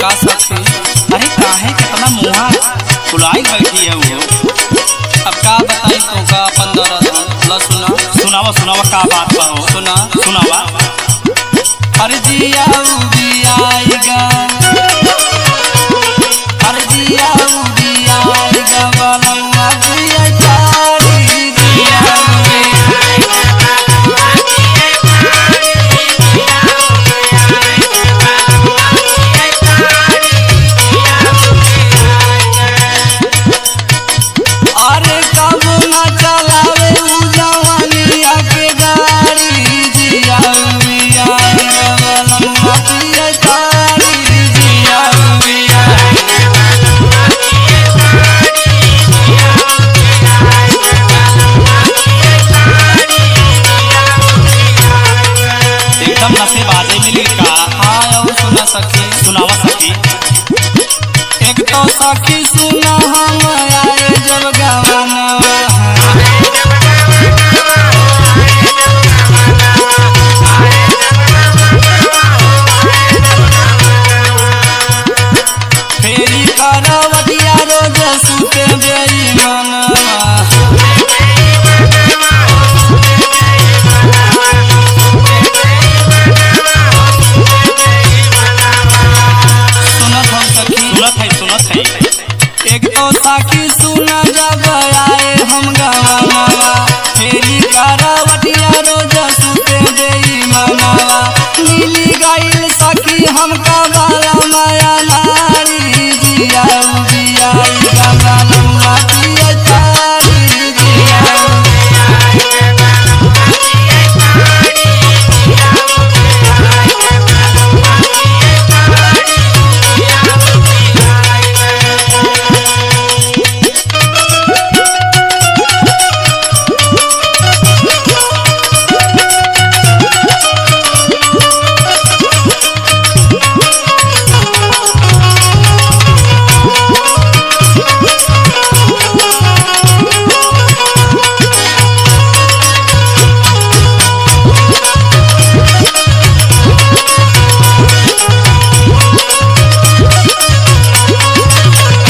का सखी? अरे काहे कितना मुहा फुलाई बैठी है वो। अब का बताई तो का अपन दर्द ल सुना। सुनावा सुनावा का बात बा हो। सुना सुनावा। अरे जिया उबियाईगा, अरे जिया उबियाईगा बलवा जिया तारी जिया अरे कब ना चलावे उ जवानिया के गाड़ी जिया उबियाईगा बलवा जिया तारी जिया एकदम नशे बाजे मिली का। हाँ और सुना सखी। सुनावा सखी। एक तो सखी सुना हम आए जब गवाना फेरी करवटिया रोज सुते बेरी मनवा सुनत हम सखी। सुनत है। एक तो साखी सुना जब आए हम गवाना फेरी करवटिया रोज सुते बेरी मनवा नीली गाइल सखी हमका बाला माया नारी जिया उबियाईगा बलवा जिया तारी जिया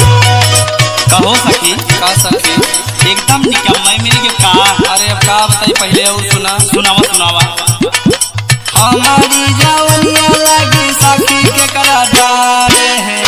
कहो सखी। का सखी? एकदम निकम्मे मिल के का। अरे अब का बताई पहले और सुना। सुनावा सुनावा। हमारी जवनिया लगी सखी के करा डाले हैं